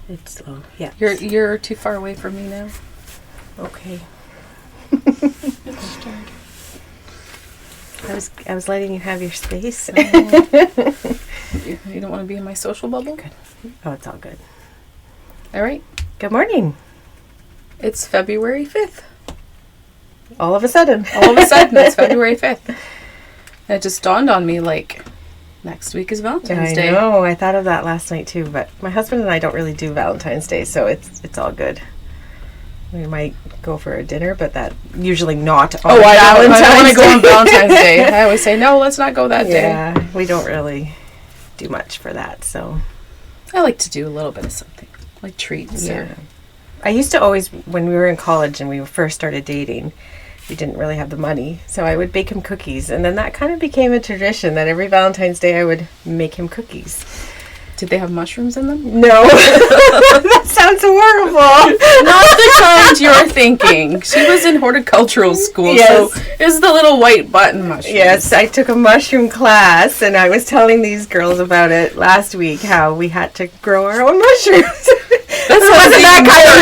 It's slow. Yeah. You're too far away from me now. Okay. I was letting you have your space. You don't want to be in my social bubble? Good. Oh, it's all good. All right. Good morning. It's February 5th. All of a sudden. It's February 5th. And it just dawned on me, like, next week is Valentine's Day. I know. I thought of that last night, too. But my husband and I don't really do Valentine's Day, so it's all good. We might go for a dinner, but that usually not on Valentine's I don't want to go on Day. Valentine's Day. I always say, no, let's not go that day. Yeah, we don't really do much for that, so. I like to do a little bit of something, like treats. Yeah. I used to always, when we were in college and we first started dating, we didn't really have the money, so I would bake him cookies, and then that kind of became a tradition that every Valentine's Day I would make him cookies. Did they have mushrooms in them? No. That sounds horrible. Not the kind you're thinking. She was in horticultural school, Yes. so it was the little white button mushrooms. Yes, I took a mushroom class, and I was telling these girls about it last week, how we had to grow our own mushrooms. That wasn't that kind of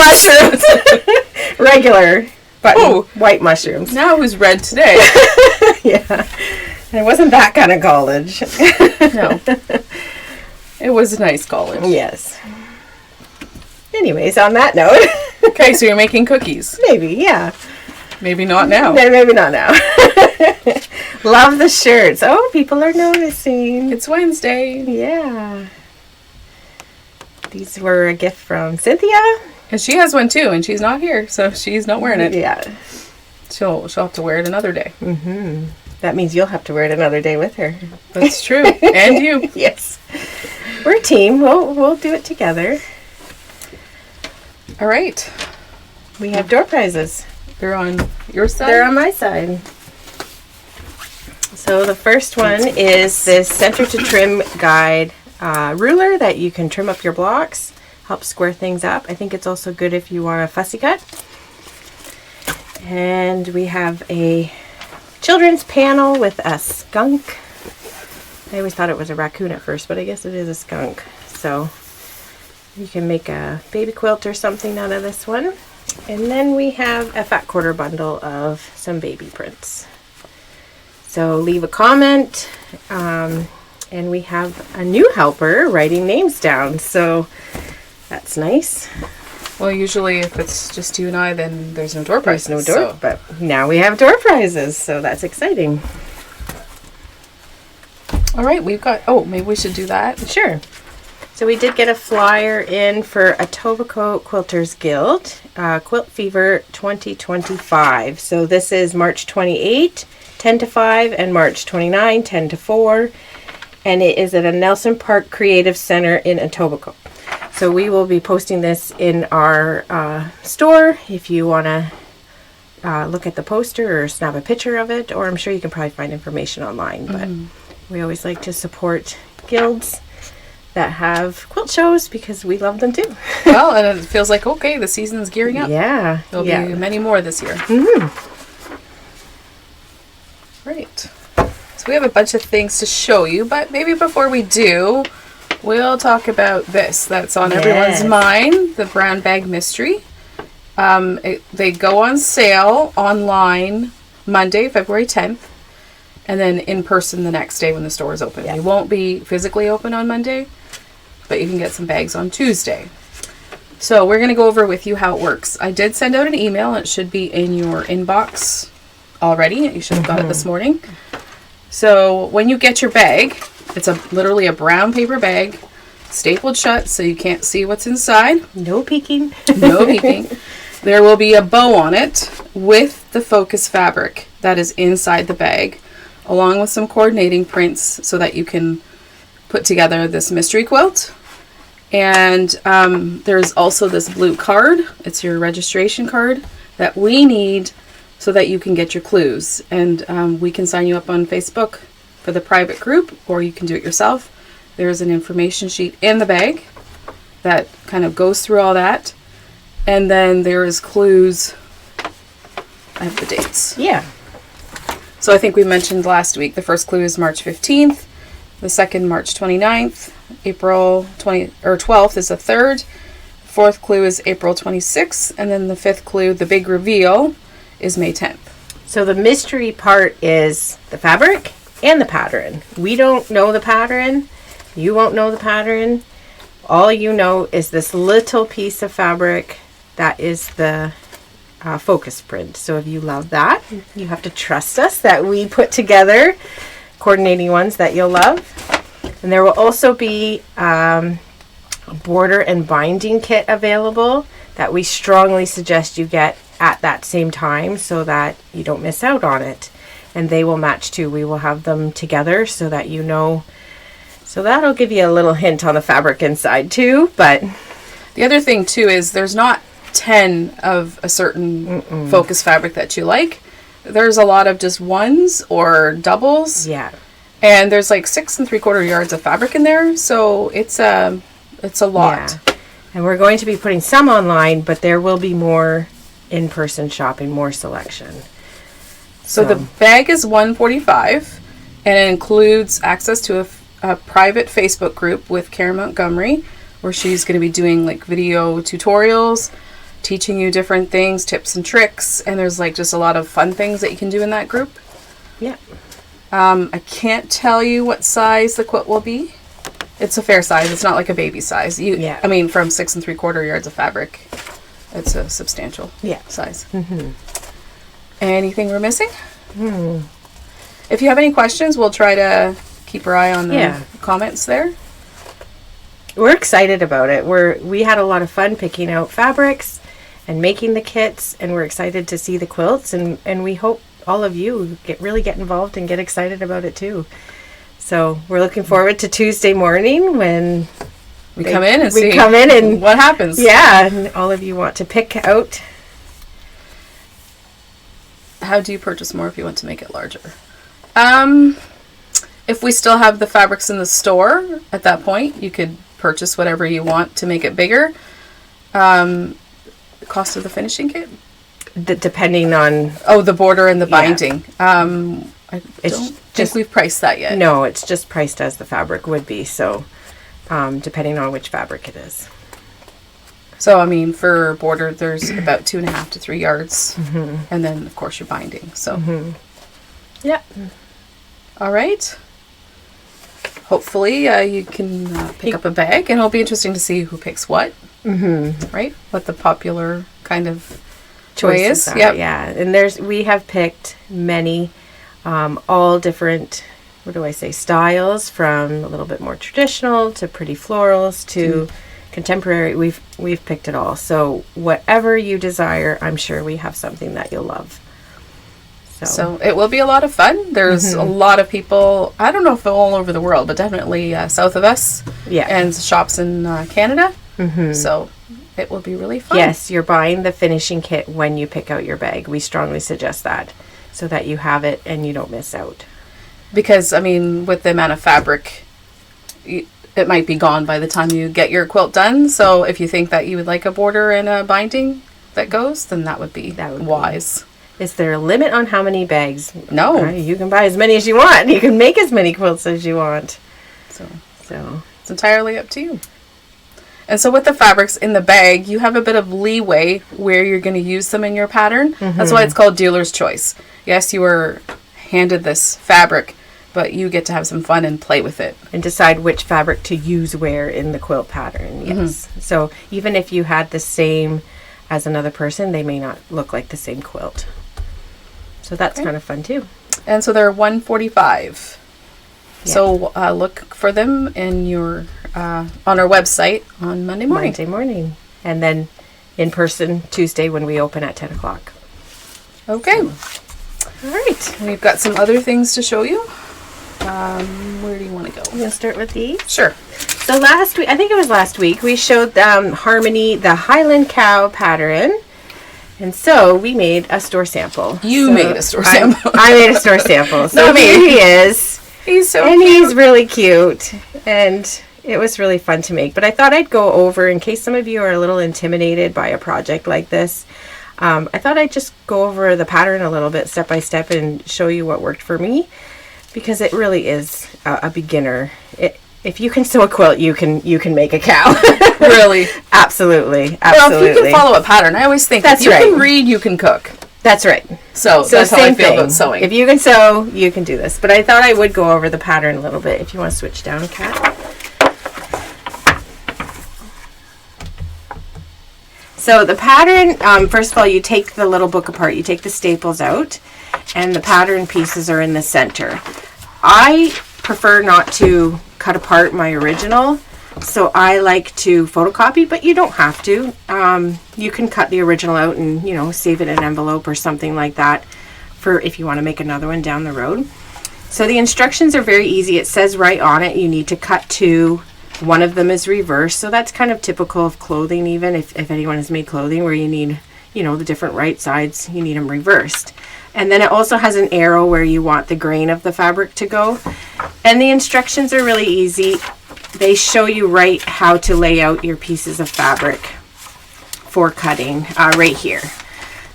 mushrooms. Regular button white mushrooms. Now it was red today. Yeah. And it wasn't that kind of college. No. It was a nice college. Yes. Anyways, on that note. Okay, so you're making cookies. Maybe, yeah. Maybe not now. No, maybe not now. Love the shirts. Oh, people are noticing. It's Wednesday. Yeah. These were a gift from Cynthia. And she has one too, and she's not here, so she's not wearing it. Yeah. She'll have to wear it another day. Mm-hmm. That means you'll have to wear it another day with her. That's true. And you. Yes. We're a team. We'll do it together. All right. We have door prizes. They're on your side? They're on my side. So the first one is this center to trim guide ruler that you can trim up your blocks. Help square things up. I think it's also good if you want a fussy cut. And we have a children's panel with a skunk. I always thought it was a raccoon at first, but I guess it is a skunk. So you can make a baby quilt or something out of this one. And then we have a fat quarter bundle of some baby prints. So leave a comment. And we have a new helper writing names down. So that's nice. Well, usually if it's just you and I, then there's no door prizes. There's no door, but now we have door prizes, so that's exciting. All right, we've got, maybe we should do that. Sure. So we did get a flyer in for Etobicoke Quilters Guild, Quilt Fever 2025. So this is March 28, 10 to 5, and March 29, 10 to 4. And it is at a Nelson Park Creative Center in Etobicoke. So we will be posting this in our store if you want to look at the poster or snap a picture of it, or I'm sure you can probably find information online. But we always like to support guilds that have quilt shows because we love them too. Well, and it feels like, okay, the season's gearing up. Yeah. There'll be many more this year. Mm-hmm. Right. So we have a bunch of things to show you, but maybe before we do, we'll talk about this. That's on everyone's mind, the brown bag mystery. They go on sale online Monday, February 10th, and then in person the next day when the store is open. Yeah. They won't be physically open on Monday, but you can get some bags on Tuesday. So we're going to go over with you how it works. I did send out an email, and it should be in your inbox already. You should have got it this morning. So when you get your bag, it's literally a brown paper bag, stapled shut so you can't see what's inside. No peeking. No peeking. There will be a bow on it with the focus fabric that is inside the bag, along with some coordinating prints so that you can put together this mystery quilt. And there's also this blue card. It's your registration card that we need so that you can get your clues. And we can sign you up on Facebook for the private group, or you can do it yourself. There's an information sheet in the bag that kind of goes through all that. And then there is clues. I have the dates. Yeah. So I think we mentioned last week, the first clue is March 15th, the second March 29th, April 12th is the third, Fourth clue is April 26th, and then the fifth clue, the big reveal, is May 10th. So the mystery part is the fabric and the pattern. We don't know the pattern. You won't know the pattern. All you know is this little piece of fabric that is the focus print. So if you love that, you have to trust us that we put together coordinating ones that you'll love. And there will also be a border and binding kit available that we strongly suggest you get at that same time so that you don't miss out on it. And they will match too. We will have them together so that you know. So that'll give you a little hint on the fabric inside too. But the other thing too is there's not 10 of a certain focus fabric that you like. There's a lot of just ones or doubles. Yeah. And there's like 6 3/4 yards of fabric in there. So it's a lot. Yeah. And we're going to be putting some online, but there will be more in-person shopping, more selection. So the bag is $145, and it includes access to a private Facebook group with Karen Montgomery, where she's going to be doing like video tutorials, teaching you different things, tips and tricks, and there's like just a lot of fun things that you can do in that group. Yeah. I can't tell you what size the quilt will be. It's a fair size. It's not like a baby size. I mean, from 6 3/4 yards of fabric, it's a substantial size. Mm-hmm. Anything we're missing? If you have any questions, we'll try to keep our eye on the comments there. We're excited about it. We had a lot of fun picking out fabrics and making the kits, and we're excited to see the quilts, and we hope all of you really get involved and get excited about it too. So we're looking forward to Tuesday morning when we come in and what happens. Yeah, and all of you want to pick out. How do you purchase more if you want to make it larger? If we still have the fabrics in the store at that point, you could purchase whatever you want to make it bigger. The cost of the finishing kit? Depending on... Oh, the border and the binding. I don't think we've priced that yet. No, it's just priced as the fabric would be. So depending on which fabric it is. So, I mean, for border, there's about 2.5 to 3 yards. And then, of course, your binding. So, yeah. All right. Hopefully, you can pick up a bag, and it'll be interesting to see who picks what. Right? What the popular kind of choice is. Yeah. And we have picked many, all different, styles, from a little bit more traditional to pretty florals to contemporary. We've picked it all. So whatever you desire, I'm sure we have something that you'll love. So it will be a lot of fun. There's a lot of people, I don't know if all over the world, but definitely south of us. Yeah. And shops in Canada. So it will be really fun. Yes, you're buying the finishing kit when you pick out your bag. We strongly suggest that so that you have it and you don't miss out. Because, I mean, with the amount of fabric, it might be gone by the time you get your quilt done. So if you think that you would like a border and a binding that goes, then that would be wise. Is there a limit on how many bags? No. You can buy as many as you want. You can make as many quilts as you want. So it's entirely up to you. And so with the fabrics in the bag, you have a bit of leeway where you're going to use them in your pattern. That's why it's called dealer's choice. Yes, you were handed this fabric, but you get to have some fun and play with it. And decide which fabric to use where in the quilt pattern. Yes. So even if you had the same as another person, they may not look like the same quilt. So that's kind of fun too. And so they're $145. Yeah. So look for them in your on our website on Monday morning. And then in person Tuesday when we open at 10 o'clock. Okay. All right. We've got some other things to show you. Where do you want to go? You want to start with these? Sure. So last week, we showed Harmony, the Highland Cow pattern. And so we made a store sample. You made a store sample. I made a store sample. So here he is. He's so cute. And he's really cute. And it was really fun to make. But I thought I'd go over, in case some of you are a little intimidated by a project like this, I thought I'd just go over the pattern a little bit, step by step, and show you what worked for me. Because it really is a beginner. if you can sew a quilt, you can make a cow. Really? Absolutely. Well, if you can follow a pattern, I always think That's if you right. can read, you can cook. That's right. So that's how I feel about sewing. If you can sew, you can do this. But I thought I would go over the pattern a little bit. If you want to switch down, Kat. So the pattern, first of all, you take the little book apart. You take the staples out, and the pattern pieces are in the center. I prefer not to cut apart my original, so I like to photocopy, but you don't have to. You can cut the original out and, you know, save it in an envelope or something like that for if you want to make another one down the road. So the instructions are very easy. It says right on it you need to cut two. One of them is reversed, so that's kind of typical of clothing, even if anyone has made clothing where you need, you know, the different right sides, you need them reversed. And then it also has an arrow where you want the grain of the fabric to go. And the instructions are really easy. They show you right how to lay out your pieces of fabric for cutting right here.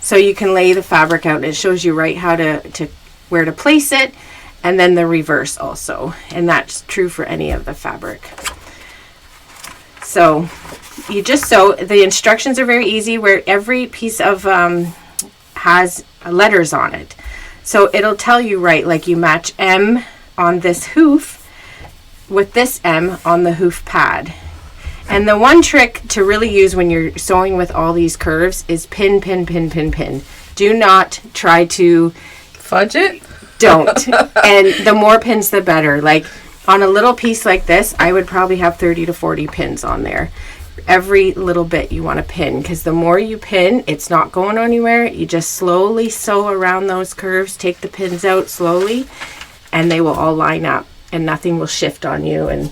So you can lay the fabric out. It shows you right how to where to place it, and then the reverse also. And that's true for any of the fabric. So you just sew. The instructions are very easy, where every piece of has letters on it. So it'll tell you right, like you match M on this hoof with this M on the hoof pad. And the one trick to really use when you're sewing with all these curves is pin, pin, pin, pin, pin. Do not try to fudge it. Don't. And the more pins, the better. Like on a little piece like this, I would probably have 30 to 40 pins on there. Every little bit you want to pin, because the more you pin, it's not going anywhere. You just slowly sew around those curves, take the pins out slowly, and they will all line up and nothing will shift on you, and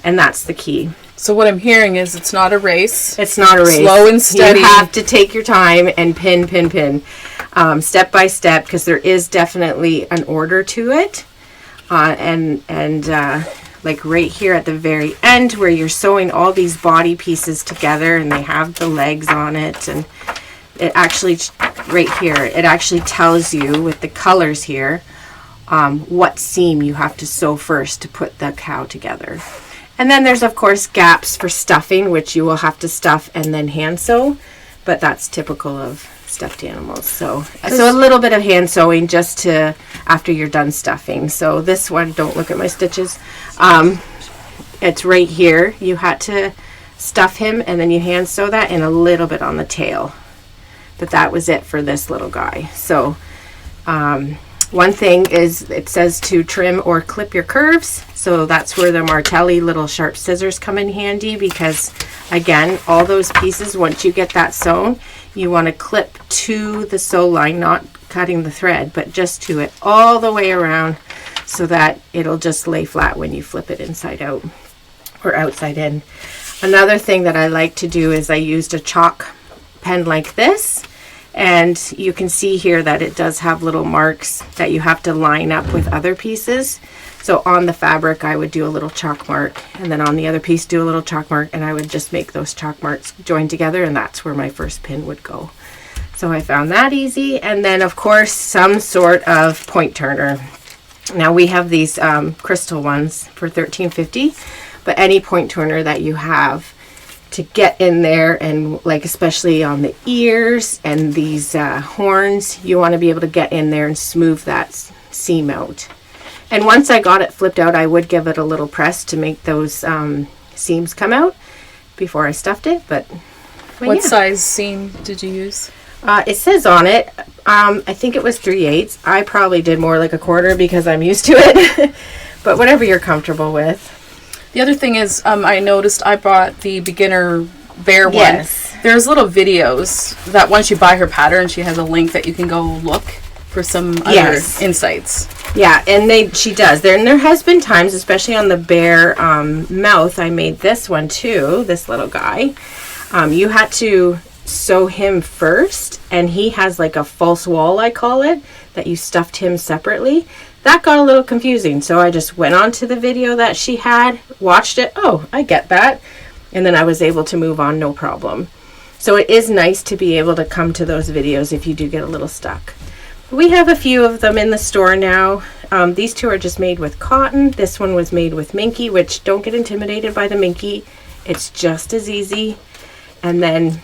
that's the key. So what I'm hearing is it's not a race. It's not a race. Slow and steady. You have to take your time and pin, pin, pin, step by step, because there is definitely an order to it. Like right here at the very end where you're sewing all these body pieces together and they have the legs on it, and it actually, right here, it actually tells you with the colors here what seam you have to sew first to put the cow together. And then there's of course gaps for stuffing, which you will have to stuff and then hand sew, but that's typical of stuffed animals. So a little bit of hand sewing just to after you're done stuffing. So this one, don't look at my stitches. It's right here. You had to stuff him and then you hand sew that, and a little bit on the tail. But that was it for this little guy. So one thing is it says to trim or clip your curves. So that's where the Martelli little sharp scissors come in handy, because again, all those pieces, once you get that sewn, you want to clip to the sew line, not cutting the thread, but just to it all the way around, so that it'll just lay flat when you flip it inside out or outside in. Another thing that I like to do is I used a chalk pen like this, and you can see here that it does have little marks that you have to line up with other pieces. So on the fabric I would do a little chalk mark, and then on the other piece do a little chalk mark, and I would just make those chalk marks join together, and that's where my first pin would go. So I found that easy. And then of course some sort of point turner. Now we have these crystal ones for $13.50, but any point turner that you have to get in there, and like especially on the ears and these horns, you want to be able to get in there and smooth that seam out. And once I got it flipped out, I would give it a little press to make those seams come out before I stuffed it. But what size seam did you use? It says on it, I think it was 3/8. I probably did more like a quarter because I'm used to it. But whatever you're comfortable with. The other thing is, I noticed I bought the beginner bear one. Yes. There's little videos that once you buy her pattern, she has a link that you can go look for some other insights. Yeah, and she does. There has been times, especially on the bear mouth, I made this one too, this little guy. You had to sew him first, and he has like a false wall, I call it, that you stuffed him separately. That got a little confusing, so I just went on to the video that she had, watched it, oh, I get that, and then I was able to move on, no problem. So it is nice to be able to come to those videos if you do get a little stuck. We have a few of them in the store now. These two are just made with cotton. This one was made with minky, which don't get intimidated by the minky. It's just as easy. And then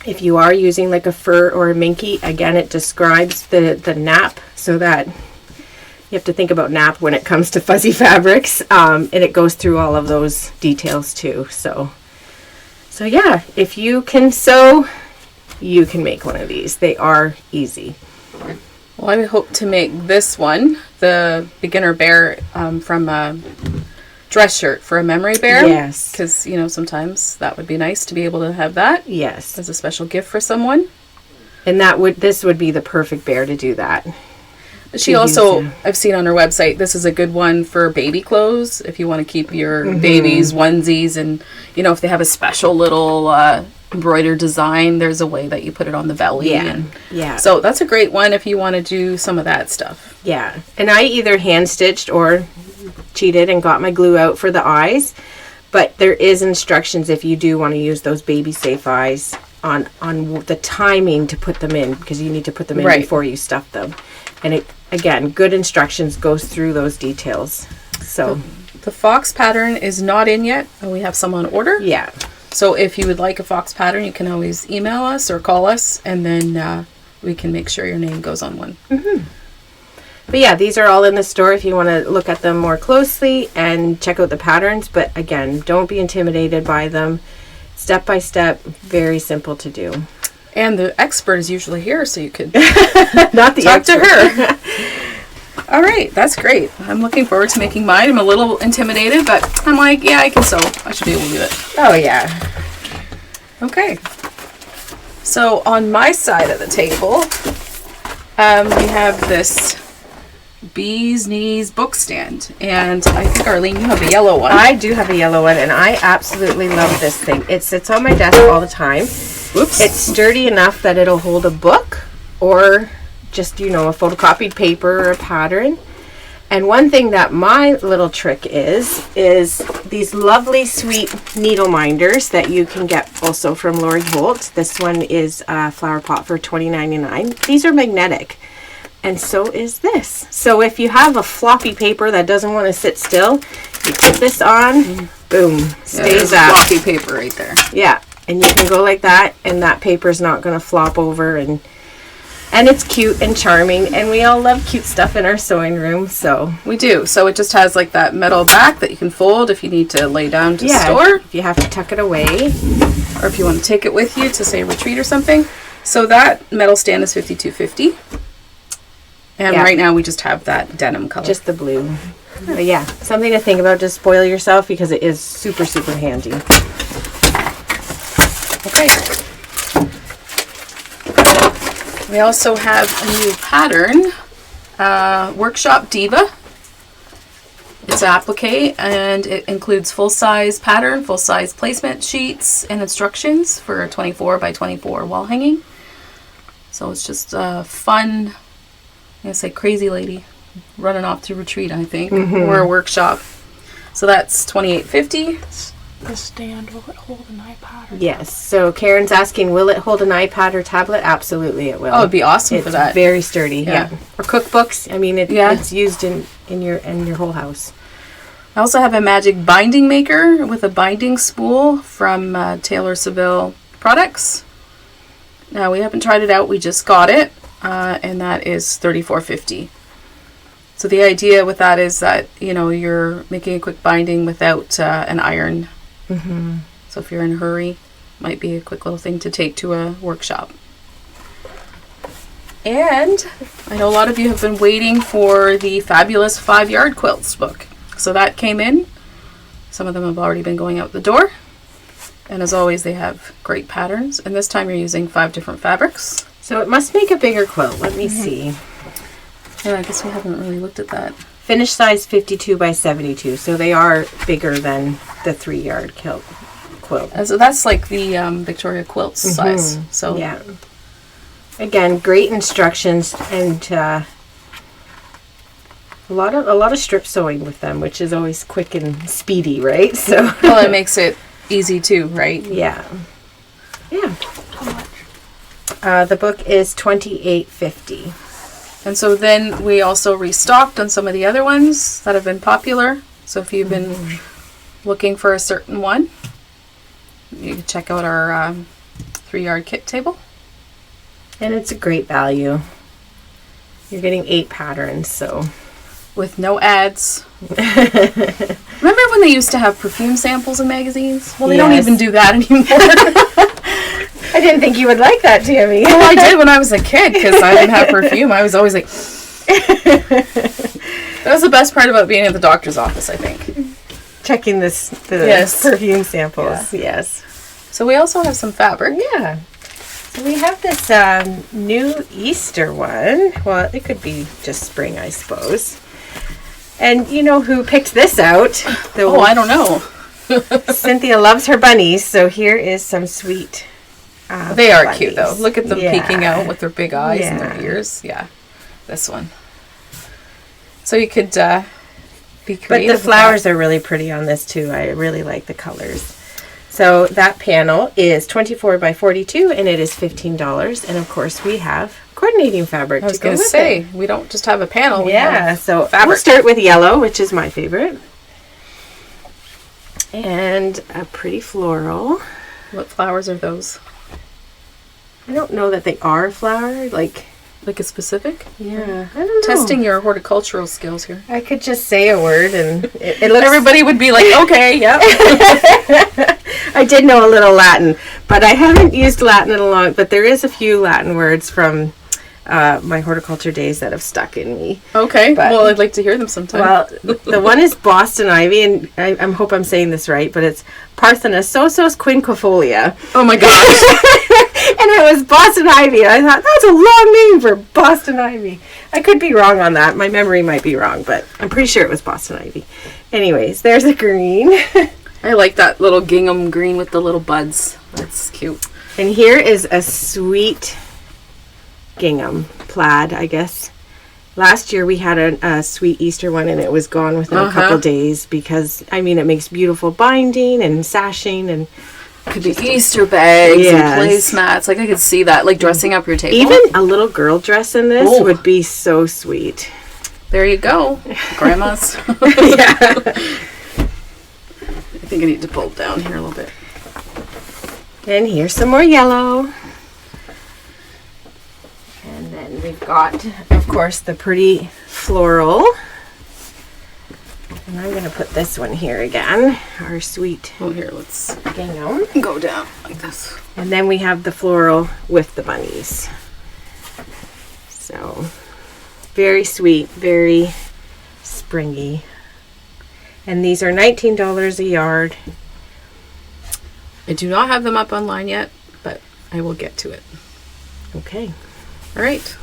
if you are using like a fur or a minky, again, it describes the nap, so that you have to think about nap when it comes to fuzzy fabrics. And it goes through all of those details too. So yeah, if you can sew, you can make one of these. They are easy. Well, I hope to make this one, the beginner bear, from a dress shirt for a memory bear. Yes. Because, you know, sometimes that would be nice to be able to have that. Yes. As a special gift for someone. And this would be the perfect bear to do that. She also, I've seen on her website, this is a good one for baby clothes. If you want to keep your babies' onesies, and, you know, if they have a special little embroidered design, there's a way that you put it on the belly. Yeah. So that's a great one if you want to do some of that stuff. Yeah. And I either hand stitched or cheated and got my glue out for the eyes. But there is instructions if you do want to use those baby safe eyes on the timing to put them in, because you need to put them in before you stuff them. And it, again, good instructions goes through those details. So the fox pattern is not in yet, and we have some on order. Yeah. So if you would like a fox pattern, you can always email us or call us, and then we can make sure your name goes on one. But yeah, these are all in the store if you want to look at them more closely and check out the patterns. But again, don't be intimidated by them. Step by step, very simple to do. And the expert is usually here, so you could Not the talk expert. to her. All right, that's great. I'm looking forward to making mine. I'm a little intimidated, but I'm like, yeah, I can sew. I should be able to do it. Oh, yeah. Okay. So on my side of the table, we have this Bee's Knees book stand. And I think, Arlene, you have a yellow one. I do have a yellow one, and I absolutely love this thing. It sits on my desk all the time. Whoops. It's sturdy enough that it'll hold a book or just, you know, a photocopied paper or a pattern. And one thing that my little trick is these lovely, sweet needle minders that you can get also from Lori Holt. This one is a flower pot for $20.99. These are magnetic. And so is this. So if you have a floppy paper that doesn't want to sit still, you put this on, boom, stays up. Floppy paper right there. Yeah, and you can go like that, and that paper's not going to flop over, and it's cute and charming, and we all love cute stuff in our sewing room, so. We do. So it just has like that metal back that you can fold if you need to lay down to store. If you have to tuck it away. Or if you want to take it with you to, say, retreat or something. So that metal stand is $52.50. And right now we just have that denim color. Just the blue. But yeah, something to think about. Just spoil yourself because it is super, super handy. Okay. We also have a new pattern, Workshop Diva. It's applique, and it includes full-size pattern, full-size placement sheets, and instructions for a 24 by 24 wall hanging. So it's just a fun, I'm going to say crazy lady running off to retreat, I think, or a workshop. So that's $28.50. The stand, will it hold an iPad? Yes. So Karen's asking, will it hold an iPad or tablet? Absolutely, it will. Oh, it'd be awesome for that. It's very sturdy. Yeah. Or cookbooks. I mean, it's used in your whole house. I also have a magic binding maker with a binding spool from Taylor Seville Products. Now, we haven't tried it out. We just got it, and that is $34.50. So the idea with that is that, you know, you're making a quick binding without an iron. So if you're in a hurry, might be a quick little thing to take to a workshop. And I know a lot of you have been waiting for the fabulous 5-yard quilts book. So that came in. Some of them have already been going out the door. And as always, they have great patterns. And this time you're using 5 different fabrics. So it must make a bigger quilt. Let me see. Yeah, I guess we haven't really looked at that. Finish size 52 by 72. So they are bigger than the 3-yard quilt. So that's like the Victoria Quilts size. So yeah. Again, great instructions and a lot of strip sewing with them, which is always quick and speedy, right? So well, it makes it easy too, right? Yeah. How much? The book is $28.50. And so then we also restocked on some of the other ones that have been popular. So if you've been looking for a certain one, you can check out our 3-yard kit table. And it's a great value. You're getting 8 patterns, so. With no ads. Remember when they used to have perfume samples in magazines? Well, they don't even do that anymore. I didn't think you would like that, Tami. Well, I did when I was a kid because I didn't have perfume. I was always like... That was the best part about being at the doctor's office, I think. Checking the perfume samples, yes. So we also have some fabric. Yeah. So we have this new Easter one. Well, it could be just spring, I suppose. And you know who picked this out? I don't know. Cynthia loves her bunnies, so here is some sweet they are bunnies. Cute, though. Look at them peeking out with their big eyes and their ears. Yeah, this one. So you could be creative. But the flowers are really pretty on this, too. I really like the colors. So that panel is 24 by 42, and it is $15. And, of course, we have coordinating fabric to go with it. I was going to say, we don't just have a panel. We have so fabric. We'll start with yellow, which is my favorite. And a pretty floral. What flowers are those? I don't know that they are flower, like a specific? Yeah, I don't know. Testing your horticultural skills here. I could just say a word and it looks... Everybody would be like, okay, yep. I did know a little Latin, but I haven't used Latin in a long... But there is a few Latin words from my horticulture days that have stuck in me. Okay, well, I'd like to hear them sometime. Well, the one is Boston ivy, and I hope I'm saying this right, but it's Parthenososos quinquefolia. Oh my gosh. And it was Boston ivy, and I thought, that's a long name for Boston ivy. I could be wrong on that. My memory might be wrong, but I'm pretty sure it was Boston ivy. Anyways, there's a green. I like that little gingham green with the little buds. That's cute. And here is a sweet gingham plaid, I guess. Last year we had a sweet Easter one, and it was gone within a couple days because, I mean, it makes beautiful binding and sashing and... Could be Easter bags and placemats. Like, I could see that, like dressing up your table. Even a little girl dress in this would be so sweet. There you go. Grandma's. Yeah. I think I need to pull it down here a little bit. And here's some more yellow. And then we've got, of course, the pretty floral. And I'm going to put this one here again. Our sweet here, let's gingham. Go down like this. And then we have the floral with the bunnies. So, very sweet, very springy. And these are $19 a yard. I do not have them up online yet, but I will get to it. Okay. All right.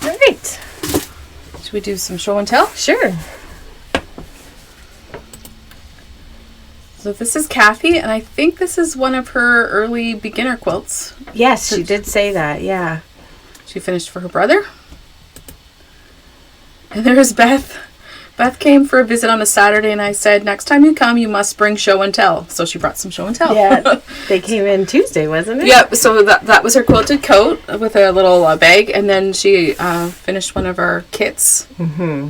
All right. Should we do some show and tell? Sure. So this is Kathy, and I think this is one of her early beginner quilts. Yes, she did say that, yeah. She finished for her brother. And there's Beth. Beth came for a visit on a Saturday, and I said, next time you come, you must bring show and tell. So she brought some show and tell. Yeah, they came in Tuesday, wasn't it? Yep, so that was her quilted coat with a little bag, and then she finished one of our kits. Mm-hmm.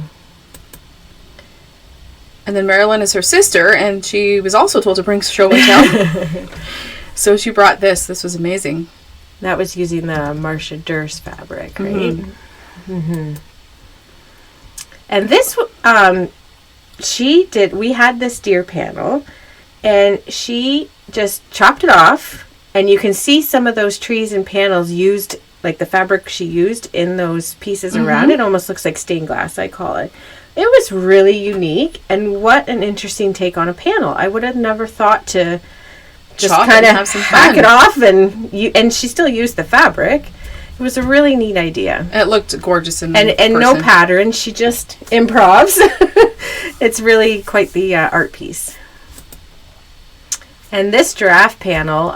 And then Marilyn is her sister, and she was also told to bring show and tell. So she brought this. This was amazing. That was using the Marcia Durst fabric, right? Mm-hmm. Mm-hmm. And this, we had this deer panel, and she just chopped it off, and you can see some of those trees and panels used, like the fabric she used in those pieces around it. Almost looks like stained glass, I call it. It was really unique, and what an interesting take on a panel. I would have never thought to just kind of hack it off, and she still used the fabric. It was a really neat idea. It looked gorgeous in and no pattern. She just improvs. It's really quite the art piece. And this giraffe panel,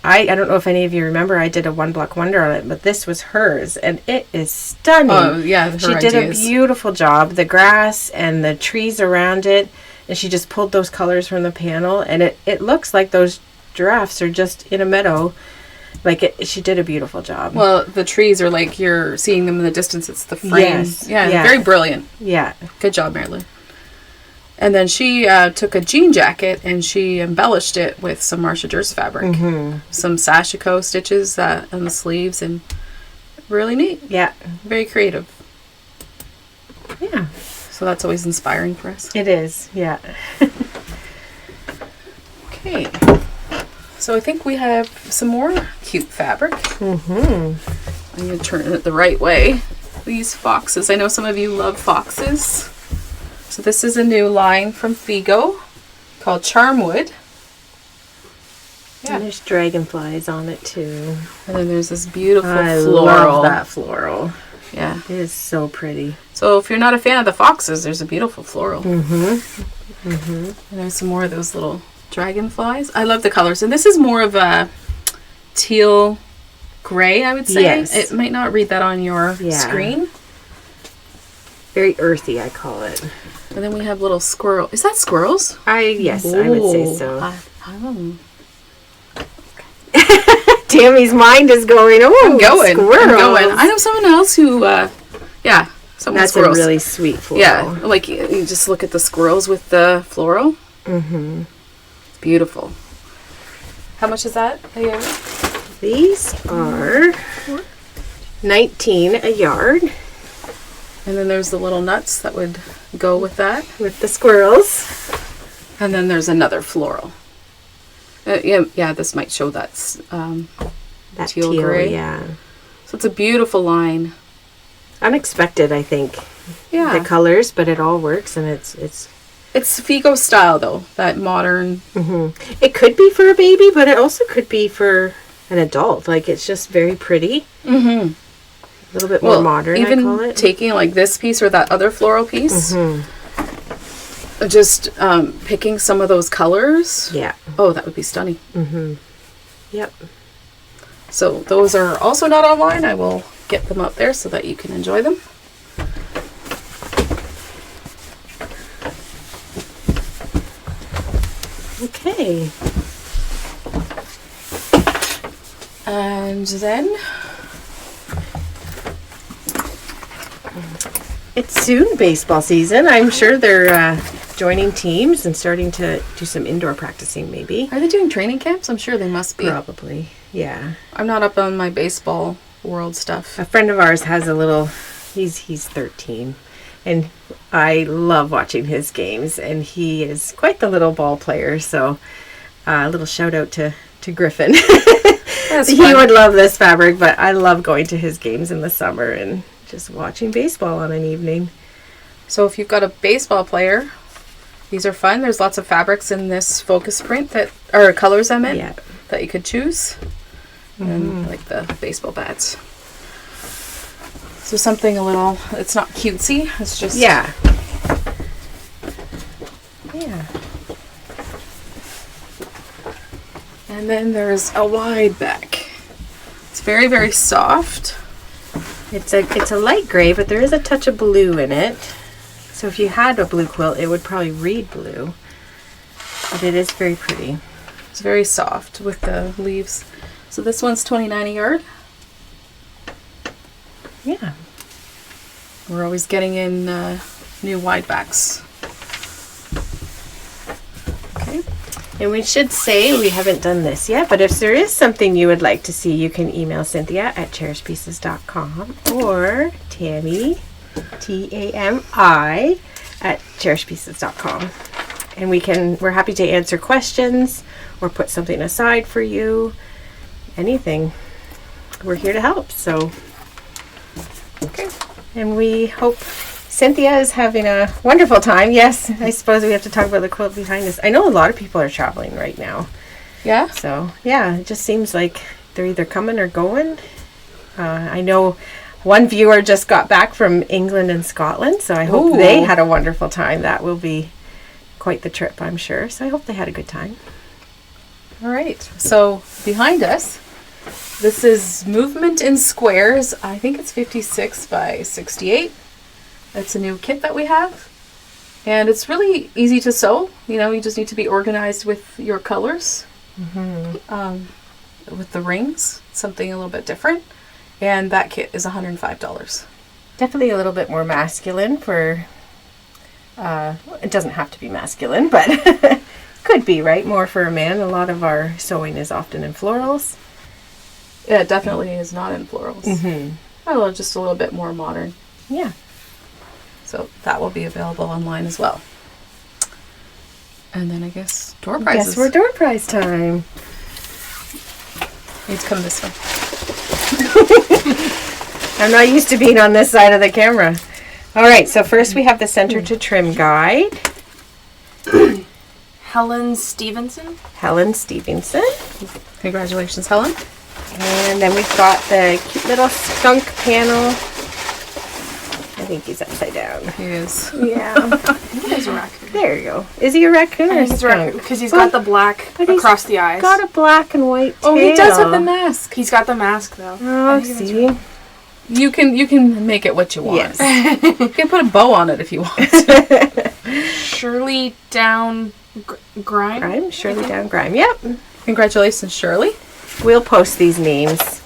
I don't know if any of you remember, I did a One Block Wonder on it, but this was hers, and it is stunning. Oh, yeah, she did a beautiful job. The grass and the trees around it, and she just pulled those colors from the panel, and it looks like those giraffes are just in a meadow. Like, she did a beautiful job. Well, the trees are like you're seeing them in the distance. It's the frame. Yes. Yeah, very brilliant. Yeah. Good job, Marilyn. And then she took a jean jacket and she embellished it with some Marcia Durst fabric. Some sashiko stitches on the sleeves, and really neat. Yeah. Very creative. Yeah. So that's always inspiring for us. It is, yeah. Okay. So I think we have some more cute fabric. I'm going to turn it the right way. These foxes. I know some of you love foxes. So this is a new line from Figo called Charmwood. Yeah. And there's dragonflies on it too. And then there's this beautiful I floral. love that floral. Yeah. It is so pretty. So if you're not a fan of the foxes, there's a beautiful floral. And there's some more of those little dragonflies. I love the colors. And this is more of a teal gray, I would say. Yes. It might not read that on your screen. Very earthy, I call it. And then we have little squirrel. Is that squirrels? Yes, I would say so. I don't know. Tammy's mind is going, I'm going. squirrels. I know someone else who, That's squirrels. a really sweet floral. Yeah, like you just look at the squirrels with the floral. It's beautiful. How much is that a yard? These are $19 a yard. And then there's the little nuts that would go with that. With the squirrels. And then there's another floral. This might show that's That teal gray. Yeah. So it's a beautiful line. Unexpected, I think. Yeah. The colors, but it all works, and it's Figo style though, that modern. It could be for a baby, but it also could be for an adult. Like, it's just very pretty. A little bit more modern, even I call it. taking like this piece or that other floral piece. Just picking some of those colors. Yeah. Oh, that would be stunning. Yep. So those are also not online. I will get them up there so that you can enjoy them. Okay. And then It's soon baseball season. I'm sure they're joining teams and starting to do some indoor practicing, maybe. are they doing training camps? I'm sure they must be. Probably. Yeah. I'm not up on my baseball world stuff. A friend of ours has a little, he's 13, and I love watching his games, and he is quite the little ball player, so a little shout out to Griffin. That's He fun. would love this fabric, but I love going to his games in the summer and just watching baseball on an evening. So if you've got a baseball player, these are fun. There's lots of fabrics in this focus print or colors I meant, that you could choose. And like the baseball bats. So something a little, it's not cutesy, it's just... Yeah. And then there's a wide back. It's very, very soft. It's a light gray, but there is a touch of blue in it. So if you had a blue quilt, it would probably read blue. But it is very pretty. It's very soft with the leaves. So this one's $29 a yard. Yeah. We're always getting in new wide backs. Okay. And we should say we haven't done this yet, but if there is something you would like to see, you can email Cynthia at cherishedpieces.com or Tami, Tami, at cherishedpieces.com. And we're happy to answer questions or put something aside for you. Anything. We're here to help. So, okay. And we hope Cynthia is having a wonderful time. Yes, I suppose we have to talk about the quilt behind us. I know a lot of people are traveling right now. Yeah? So, yeah, it just seems like they're either coming or going. I know one viewer just got back from England and Scotland, so I hope they had a wonderful time. That will be quite the trip, I'm sure. So I hope they had a good time. All right. So behind us, this is Movement in Squares. I think it's 56 by 68. That's a new kit that we have. And it's really easy to sew. You know, you just need to be organized with your colors. With the rings, something a little bit different. And that kit is $105. Definitely a little bit more masculine for, it doesn't have to be masculine, but could be, right? More for a man. A lot of our sewing is often in florals. Yeah, it definitely is not in florals. Mm-hmm. Just a little bit more modern. Yeah. So that will be available online as well. And then I guess door prizes. Guess we're door prize time. Need to come this way. I'm not used to being on this side of the camera. All right, so first we have the center to trim guide. Helen Stevenson. Helen Stevenson. Congratulations, Helen. And then we've got the cute little skunk panel. I think he's upside down. He is. Yeah. He's a raccoon. There you go. Is he a raccoon or a I think he's a raccoon skunk? because he's got the black But he's across the eyes. Got a black and white tail. Oh, he does have the mask. He's got the mask though. Oh, I think that's see. You can make it what you want. Yes. You can put a bow on it if you want. Shirley Down Grime. Grime, Shirley Down Grime. Yep. Congratulations, Shirley. We'll post these names.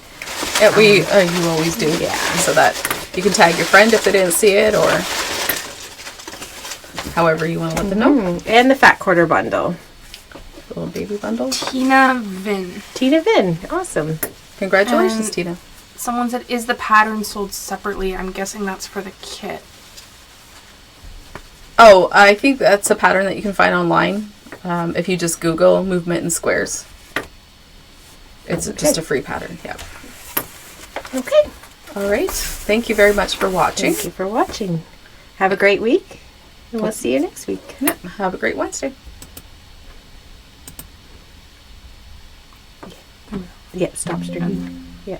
Yeah, you always do. Yeah. So that you can tag your friend if they didn't see it, or however you want to let them know. And the fat quarter bundle. The little baby bundle. Tina Vin. Tina Vin. Awesome. Congratulations, Tina. Someone said, "Is the pattern sold separately?" I'm guessing that's for the kit. Oh, I think that's a pattern that you can find online if you just Google movement in squares. It's just a free pattern. Yeah. Okay. All right. Thank you very much for watching. Thank you for watching. Have a great week. And we'll see you next week. Yeah, have a great Wednesday. Yeah, stop streaming. Yeah.